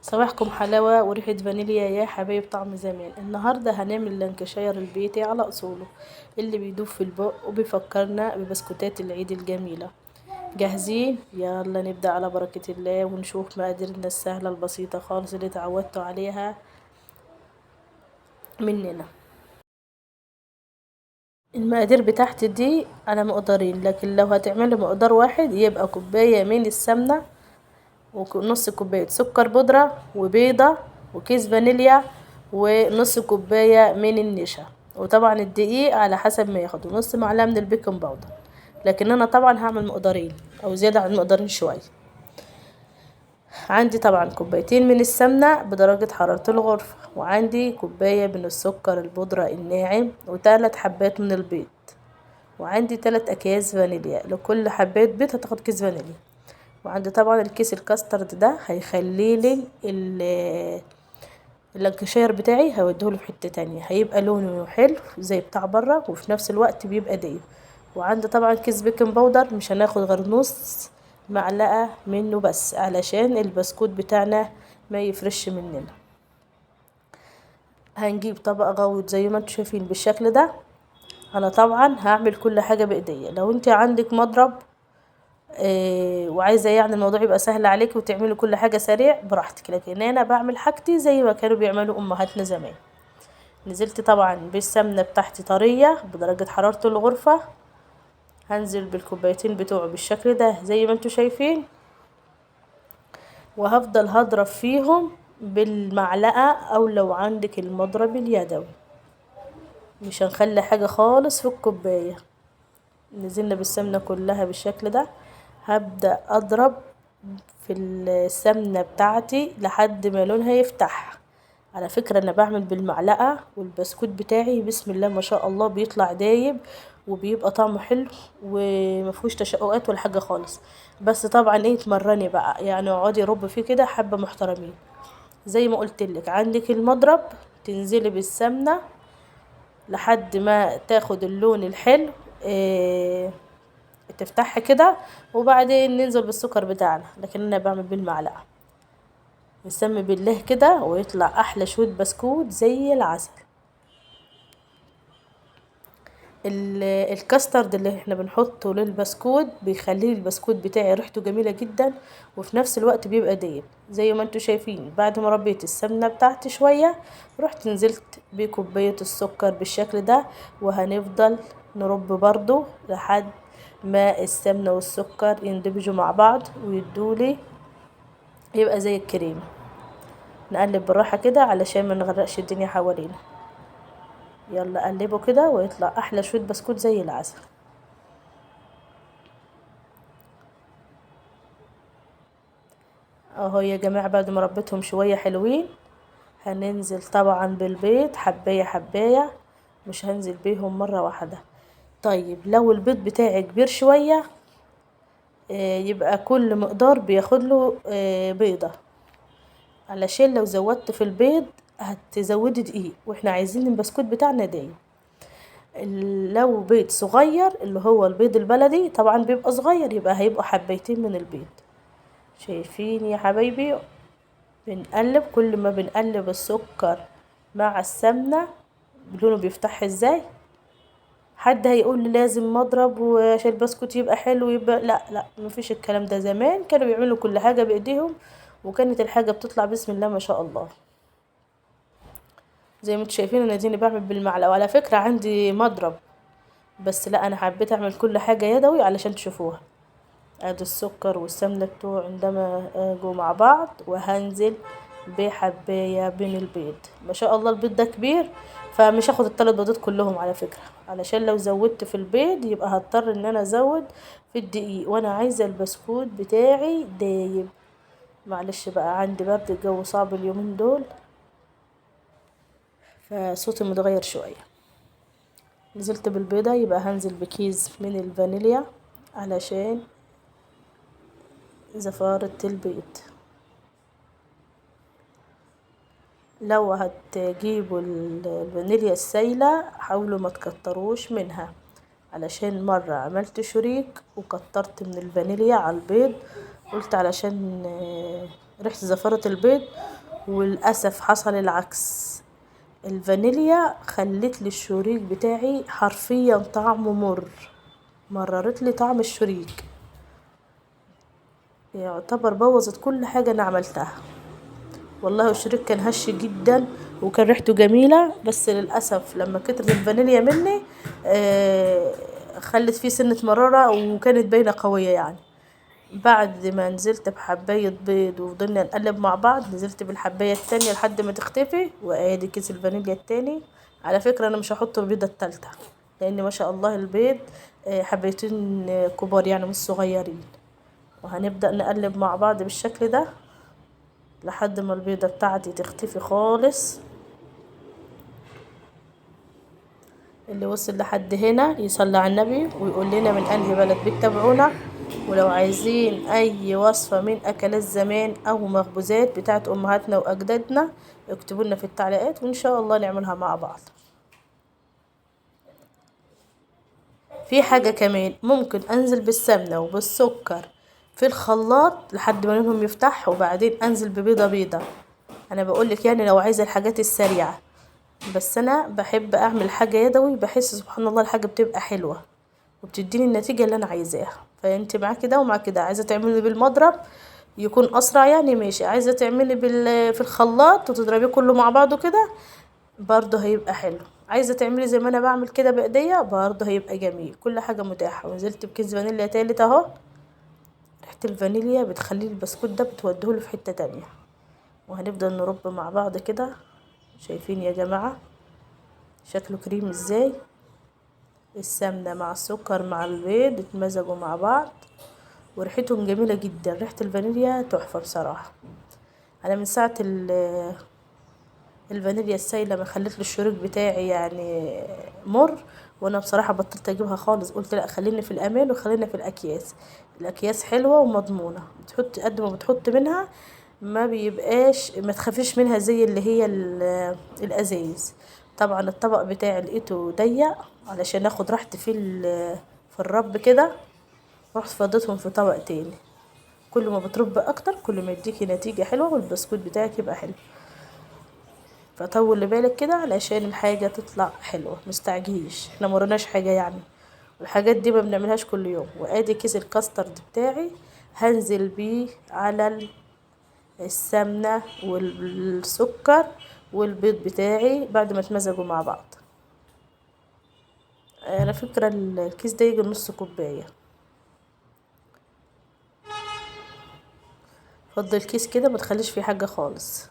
صباحكم حلاوة وريحة فانيليا يا حبايب طعم زمان. النهاردة هنعمل لانكشاير البيتي على أصوله اللي بيدوب في البق وبيفكرنا ببسكوتات العيد الجميلة. جاهزين؟ يلا نبدأ على بركة الله ونشوف مقاديرنا السهلة البسيطة خالص اللي اتعودتوا عليها مننا. المقادير بتاعتي دي على مقدارين، لكن لو هتعملوا مقدار واحد يبقى كوباية من السمنة ونص كوباية سكر بودرة وبيضة وكيس فانيليا ونص كوباية من النشا، وطبعا الدقيق على حسب ما ياخد، ونص معلقة من البيكنج باودر. لكن انا طبعا هعمل مقدارين او زيادة عن مقدارين شوية. عندي طبعا كوبايتين من السمنة بدرجة حرارة الغرفة، وعندي كوباية من السكر البودرة الناعم، وثلاث حبات من البيض، وعندي 3 اكياس فانيليا. لكل حبات بيض هتاخد كيس فانيليا. وعندي طبعا الكيس الكاسترد ده هيخليلي الانكشاير بتاعي هوديهوله في حتة تانية، هيبقى لونه حلو زي بتاع بره وفي نفس الوقت بيبقى دايب. وعندي طبعا كيس بيكنج باودر مش هناخد غير نص معلقة منه بس علشان البسكوت بتاعنا ما يفرش مننا. هنجيب طبق غويط زي ما انتم شايفين بالشكل ده. انا طبعا هعمل كل حاجة بايديا. لو انت عندك مضرب وعايزه يعني الموضوع يبقى سهل عليك وتعملوا كل حاجه سريع براحتك، لكن انا بعمل حاجتي زي ما كانوا بيعملوا امهاتنا زمان. نزلت طبعا بالسمنه بتاعتي طريه بدرجه حراره الغرفه، هنزل بالكوبايتين بتوعه بالشكل ده زي ما انتوا شايفين، وهفضل هضرب فيهم بالمعلقه او لو عندك المضرب اليدوي. مش هنخلي حاجه خالص في الكوبايه. نزلنا بالسمنه كلها بالشكل ده. هبدأ اضرب في السمنة بتاعتي لحد ما لونها يفتح. على فكرة انا بعمل بالمعلقة، والبسكوت بتاعي بسم الله ما شاء الله بيطلع دايب وبيبقى طعمه حلو ومفهوش تشققات ولا حاجة خالص. بس طبعا ايه، تمرني بقى يعني، اقعدي رب فيه كده حبة محترمين. زي ما قلتلك عندك المضرب، تنزلي بالسمنة لحد ما تاخد اللون الحلو تفتحها كده، وبعدين ننزل بالسكر بتاعنا. لكن انا بعمل بالمعلقه. نسمي بالله كده ويطلع احلى شويه بسكوت زي العسل. الكاسترد اللي احنا بنحطه للبسكوت بيخلي البسكوت بتاعي ريحته جميله جدا، وفي نفس الوقت بيبقى دايب زي ما انتوا شايفين. بعد ما ربيت السمنه بتاعتي شويه رحت نزلت بكوبايه السكر بالشكل ده، وهنفضل نرب برضو لحد ما السمنه والسكر يندمجوا مع بعض ويدولي يبقى زي الكريمه. نقلب بالراحه كده علشان ما نغرقش الدنيا حوالينا. يلا قلبه كده ويطلع احلى شويه بسكوت زي العسل. اهو يا جماعه بعد ما ربيتهم شويه حلوين، هننزل طبعا بالبيض حبايه حبايه، مش هنزل بيهم مره واحده. طيب لو البيض بتاعي كبير شويه يبقى كل مقدار بياخد له بيضه، علشان لو زودت في البيض هتزودي دقيق، واحنا عايزين البسكوت بتاعنا دايب. لو بيض صغير اللي هو البيض البلدي طبعا بيبقى صغير، يبقى هيبقى حبيتين من البيض. شايفين يا حبايبي؟ بنقلب، كل ما بنقلب السكر مع السمنة لونه بيفتح ازاي. حد هيقول لي لازم مضرب وعشان البسكوت يبقى حلو يبقى، لا لا، مفيش الكلام ده. زمان كانوا بيعملوا كل حاجة بايديهم وكانت الحاجة بتطلع بسم الله ما شاء الله. زي ما انتوا شايفين انا ديني بعمل بالمعلقة، وعلى فكرة عندي مضرب بس لا، انا حبيت اعمل كل حاجة يدوي علشان تشوفوها. ادي السكر والسمنة بتوع عندما جو مع بعض، وهنزل بحباية من البيض. ما شاء الله البيض ده كبير، فمش هاخد ال3 بيضات كلهم على فكرة، علشان لو زودت في البيض يبقى هضطر ان انا ازود في الدقيق، وانا عايزة البسكوت بتاعي دايب. معلش بقى عندي برد، الجو صعب اليومين دول فصوتي متغير شوية. نزلت بالبيضة، يبقى هنزل بكيس من الفانيليا علشان زفارة البيض. لو هتجيبوا الفانيليا السايلة حاولوا ما تكتروش منها، علشان مرة عملت شريك وكترت من الفانيليا على البيض قلت علشان ريحة زفرة البيض، وللأسف حصل العكس. الفانيليا خلت لي الشريك بتاعي حرفيا طعمه مررت لي طعم الشريك، يعتبر بوظت كل حاجة انا عملتها. والله الشريك كان هش جدا وكان ريحته جميلة، بس للأسف لما كترت الفانيليا مني خلت فيه سنة مرارة وكانت باينة قوية يعني. بعد ما نزلت بحباية بيض وفضلنا نقلب مع بعض، نزلت بالحباية التانية لحد ما تختفي، وادي كيس الفانيليا التاني. على فكرة انا مش هحط البيضة التالتة، لان ما شاء الله البيض حبيتين كبار يعني مش صغيرين. وهنبدأ نقلب مع بعض بالشكل ده لحد ما البيضة بتاعتي تختفي خالص. اللي وصل لحد هنا يصلي على النبي ويقول لنا من انهي بلد بتتابعونا، ولو عايزين اي وصفة من اكلات زمان او مخبوزات بتاعت امهاتنا واجدادنا اكتبوا لنا في التعليقات وان شاء الله نعملها مع بعض. في حاجة كمان، ممكن انزل بالسمنة وبالسكر في الخلاط لحد ما لونهم يفتح، وبعدين انزل ببيضة بيضة. انا بقولك يعني لو عايزة الحاجات السريعة، بس انا بحب اعمل حاجة يدوي، بحس سبحان الله الحاجة بتبقى حلوة وبتديني النتيجة اللي انا عايزاها. فانت مع كده ومع كده، عايزة تعملي بالمضرب يكون اسرع يعني ماشي، عايزة تعملي في الخلاط وتضربيه كله مع بعضه كده برضه هيبقى حلو، عايزة تعملي زي ما انا بعمل كده بايديا برضه هيبقى جميل. كل حاجة متاحة. ونزلت بكيس فانيليا تالت اهو. ريحة الفانيليا بتخلي البسكوت ده بتوديهوله في حتة تانية. وهنفضل نرب مع بعض كده. شايفين يا جماعة شكله كريم ازاي؟ السمنة مع السكر مع البيض اتمزجوا مع بعض وريحتهم جميلة جدا. ريحة الفانيليا تحفة بصراحة. انا من ساعة الفانيليا السايلة ما خلت الشريك بتاعي يعني مر، وانا بصراحة بطلت اجيبها خالص. قلت لا خليني في الامان وخلينا في الاكياس. الاكياس حلوة ومضمونة، بتحط قد ما بتحط منها ما بيبقاش، ما تخافيش منها زي اللي هي الازايز. طبعا الطبق بتاعي لقيته ضيق، علشان اخد راحتي في الرب كده، رحت فضيتهم في طبق تاني. كل ما بترب اكتر كل ما يديكي نتيجة حلوة والبسكوت بتاعك يبقى حلو. فطول بالك كده علشان الحاجة تطلع حلوة، مستعجليش، احنا مرناش حاجة يعني، والحاجات دي ما بنعملهاش كل يوم. وادي كيس الكاسترد بتاعي هنزل بيه على السمنة والسكر والبيض بتاعي بعد ما اتمزجوا مع بعض. على فكرة الكيس ده يجي نص كوباية. فضل الكيس كده ما تخليش فيه حاجة خالص.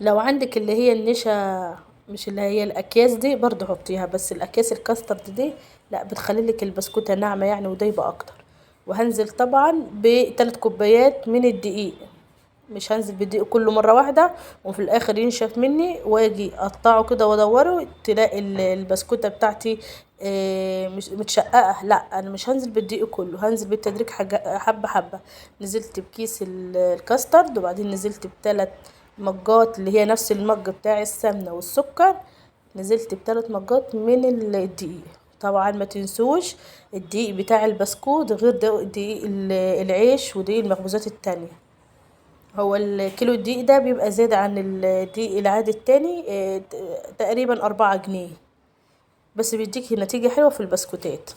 لو عندك اللي هي النشا، مش اللي هي الاكياس دي برضه حطيها، بس الاكياس الكاسترد دي لا بتخلي لك البسكوتة ناعمة يعني ودايبة اكتر. وهنزل طبعا ب3 كوبايات من الدقيق، مش هنزل بالدقيق كله مرة واحدة وفي الاخر ينشف مني واجي اقطعه كده وادوره تلاقي البسكوتة بتاعتي مش متشققة. لا انا مش هنزل بالدقيق كله، هنزل بالتدريج حبة حبة. نزلت بكيس الكاسترد، وبعدين نزلت ب3 مجات اللي هي نفس المج بتاع السمنة والسكر، نزلت ب3 مجات من الدقيق. طبعا ما تنسوش الدقيق بتاع البسكوت غير دقيق العيش ودقيق المخبوزات التانية. هو الكيلو الدقيق ده بيبقى زيادة عن الدقيق العادي التاني تقريبا 4 جنيه، بس بيديكي نتيجة حلوة في البسكوتات.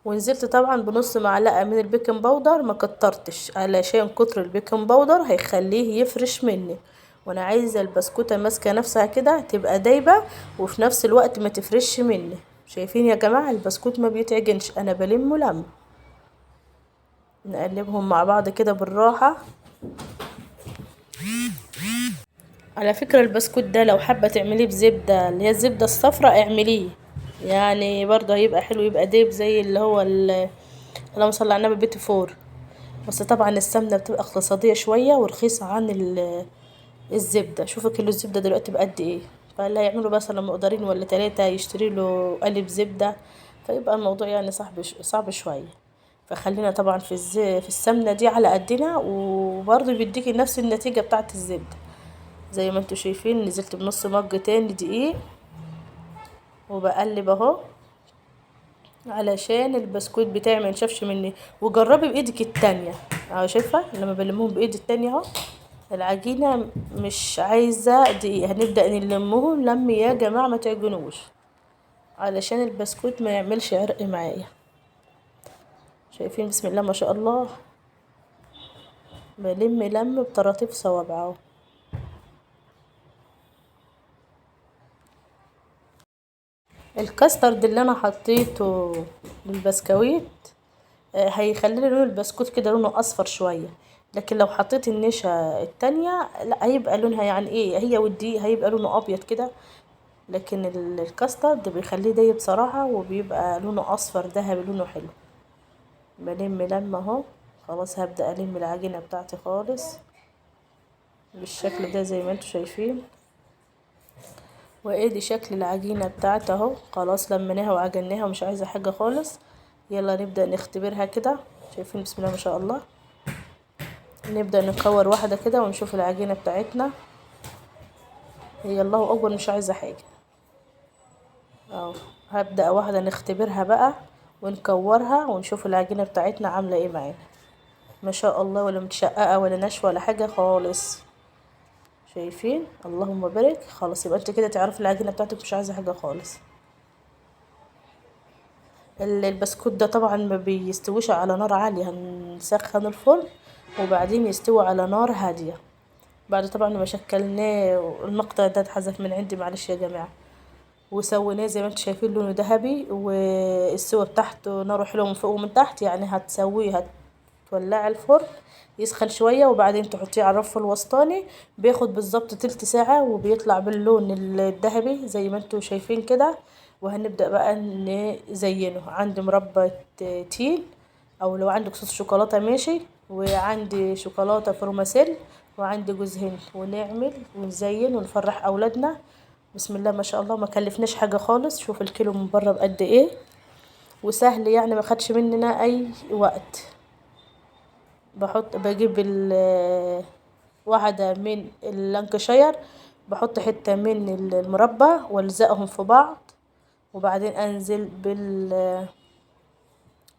ونزلت طبعا بنص معلقة من البيكنج باودر، ما كترتش علشان كتر البيكنج باودر هيخليه يفرش مني، وانا عايزة البسكوتة ماسكة نفسها كده تبقى دايبة وفي نفس الوقت ما تفرش مني. شايفين يا جماعة البسكوت ما بيتعجنش، انا بلمه لم. نقلبهم مع بعض كده بالراحة. على فكرة البسكوت ده لو حابة تعمليه بزبدة اللي هي الزبدة الصفراء اعمليه، يعني برضه هيبقى حلو، يبقى دايب زي اللي هو اللهم صل على النبي بيتي فور. بس طبعا السمنة بتبقى اقتصادية شوية ورخيصة عن الزبدة. شوفوا كيلو الزبدة دلوقتي بقد ايه، فاللي هيعملوا مثلا مقدارين ولا 3 يشتري له قالب زبدة، فيبقى الموضوع يعني صعب شوية. فخلينا طبعا في السمنة دي على قدنا، وبرضه بيديكي نفس النتيجة بتاعت الزبدة. زي ما انتوا شايفين نزلت بنص مج تاني دقيق وبقلب اهو. علشان البسكوت بتاعي ما ينشفش مني. وجربي بايدك التانية اهو، شايفه لما بلمهم بايدي التانية اهو. العجينه مش عايزه دقيق، هنبدا نلمهم لم يا جماعه، ما تعجنوش علشان البسكوت ما يعملش عرق معايا. شايفين بسم الله ما شاء الله، بلم لم بطراطيف صوابع اهو. الكاسترد اللي انا حطيته للبسكويت هيخلي لون البسكوت كده لونه اصفر شويه، لكن لو حطيت النشا التانية لا هيبقى لونها يعني ايه، هي والدقيق هيبقى لونه ابيض كده، لكن الكاسترد بيخليه دايب بصراحه وبيبقى لونه اصفر ذهبي لونه حلو. بلم لم اهو. خلاص هبدأ الم العجينه بتاعتي خالص بالشكل ده زي ما انتوا شايفين. وادي شكل العجينه بتاعتي اهو. خلاص لميناها وعجناها ومش عايزه حاجه خالص. يلا نبدأ نختبرها كده. شايفين بسم الله ما شاء الله. نبدأ نكور واحدة كده ونشوف العجينة بتاعتنا. هي الله اكبر مش عايزة حاجة اهو. هبدأ واحدة نختبرها بقى ونكورها ونشوف العجينة بتاعتنا عاملة ايه معانا. ما شاء الله، ولا متشققة ولا ناشفة ولا حاجة خالص. شايفين اللهم بارك. خلاص يبقى انت كده تعرفي العجينة بتاعتك مش عايزة حاجة خالص. البسكوت ده طبعا ما بيستويش على نار عالية، هنسخن الفرن وبعدين يستوي على نار هادية. بعد طبعا ما شكلناه، المقطع ده اتحذف من عندي معلش يا جماعة. وسويناه زي ما انتم شايفين لونه ذهبي، والسوا بتاعته ناره حلو من فوق ومن تحت. يعني هتسويه، هتولعي الفرن يسخن شوية وبعدين تحطيه على الرف الوسطاني. بياخد بالظبط تلت ساعة وبيطلع باللون الذهبي زي ما انتم شايفين كده. وهنبدأ بقى نزينه. عندي مربى تين، او لو عندك صوص شوكولاتة ماشي، وعندي شوكولاتة فرماسيل، وعندي جوز هند. ونعمل ونزين ونفرح اولادنا. بسم الله ما شاء الله، ما كلفناش حاجة خالص. شوف الكيلو من بره بقد ايه، وسهل يعني ما خدش مننا اي وقت. بجيب واحدة من اللانكشاير، بحط حتة من المربى والزقهم في بعض، وبعدين انزل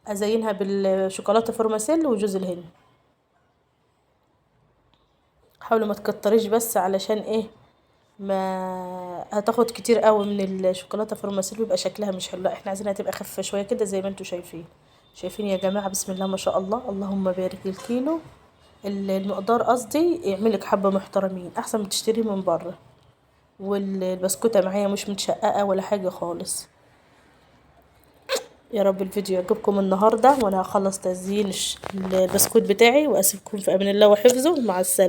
ازينها بالشوكولاتة فرماسيل وجوز الهند. حاولوا ما تكتريش بس علشان ايه، ما هتاخد كتير قوي من الشوكولاته فرماسيل ويبقى شكلها مش حلو. لا احنا عايزينها تبقى خفيفه شويه كده زي ما انتم شايفين. شايفين يا جماعه بسم الله ما شاء الله، اللهم بارك. الكيلو المقدار قصدي يعملك حبه محترمين احسن ما تشتريه من بره. والبسكوته معايا مش متشققه ولا حاجه خالص. يا رب الفيديو يعجبكم النهارده، وانا هخلص تزيين البسكوت بتاعي واسيبكم في امان الله وحفظه. مع السلامه.